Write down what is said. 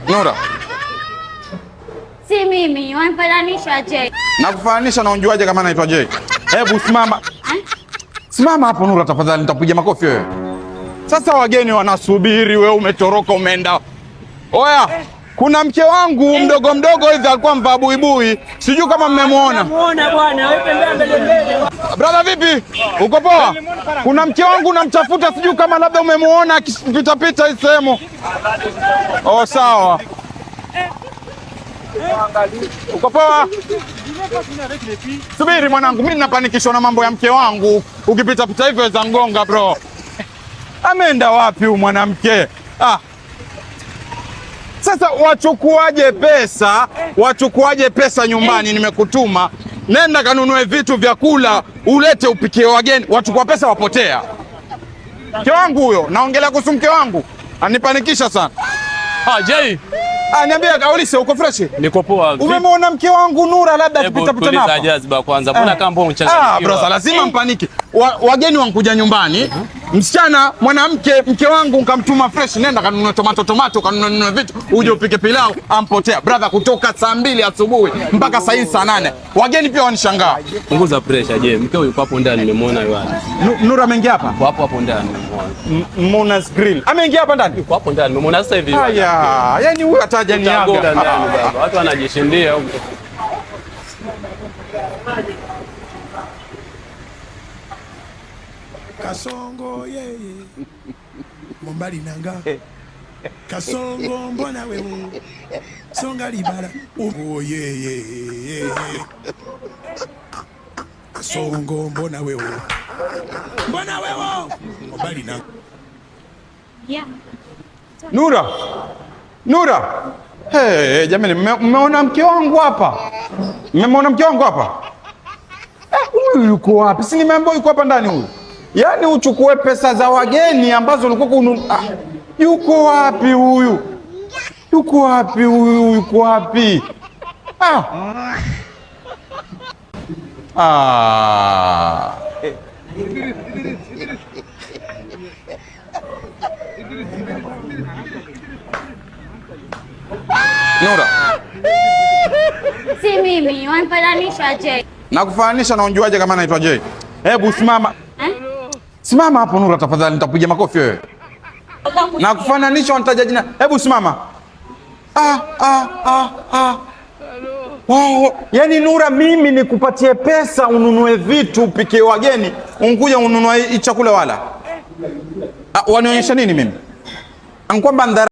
Nura. Si mimi, wanifananisha Jay. Nakufananisha na unjuaje kama naitwa Jay? Hebu simama. Simama hapo Nura tafadhali, nitakupiga makofi wewe. Sasa wageni wanasubiri, wewe umetoroka umeenda. Oya, kuna mke wangu mdogo mdogo hivi alikuwa mvaa buibui. Sijui kama mmemwona. Muona bwana, wewe tembea mbele mbele. Brother vipi? Uko poa? Kuna mke wangu namtafuta, sijui kama labda umemwona akipita pita hii sehemu. Oh, sawa. Uko poa? Subiri mwanangu, mimi ninapanikishwa na mambo ya mke wangu. Ukipita pita hivyo za ngonga bro. Ameenda wapi huyu mwanamke? Sasa wachukuaje pesa nyumbani? Nimekutuma nenda kanunue vitu vya kula ulete upikie wageni, wachukua pesa wapotea. Mke wangu huyo, naongelea kuhusu mke wangu, anipanikisha sana. Jay. Niambia Kaulise, uko fresh? Niko poa. Umemwona mke wangu Nura labda akipita pita hapa? Jazba kwanza. Mbona kama mbona mchanganyiko? Bro, lazima mpaniki. Wageni wankuja nyumbani, msichana mwanamke mke wangu nikamtuma fresh, nenda kanunue tomato, kanunue vitu, uje upike pilau, ampotea. Brother, kutoka saa 2 asubuhi mpaka saa 8. Wageni pia wanishangaa. Punguza pressure, je. Mkeo yuko hapo ndani nimemwona yule. Nura ameingia hapa? Hapo hapo ndani nimemwona. Mona's Grill. Ameingia hapa ndani? Yuko hapo ndani nimemwona sasa hivi. Haya, yani huyu ataja ni yaga. Watu wanajishindia huko. Kasongo yeye Mombali nanga Kasongo mbona wewe Songa libala oh yeye Kasongo mbona wewe Mombali nanga Yeah. Nura. Hey, jamani, mmeona mke wangu hapa? Mmemwona mke wangu hapa? Huyu yuko wapi? Si nimeambiwa yuko hapa ndani huyu. Yaani uchukue pesa za wageni ambazo ulikuwa yuko wapi huyu? Yuko wapi huyu? Yuko wapi? Nura. Si mimi, wanifananisha Jay. Nakufananisha na unjuaje kama naitwa Jay? Hebu simama. Simama hapo Nura tafadhali, nitakupiga makofi wewe. Nakufananisha unataja jina. Hebu simama. Wow. Yaani Nura, mimi nikupatie pesa ununue vitu upikie wageni, unkuja ununue chakula wala. Wanionyesha nini mimi? Ankwamba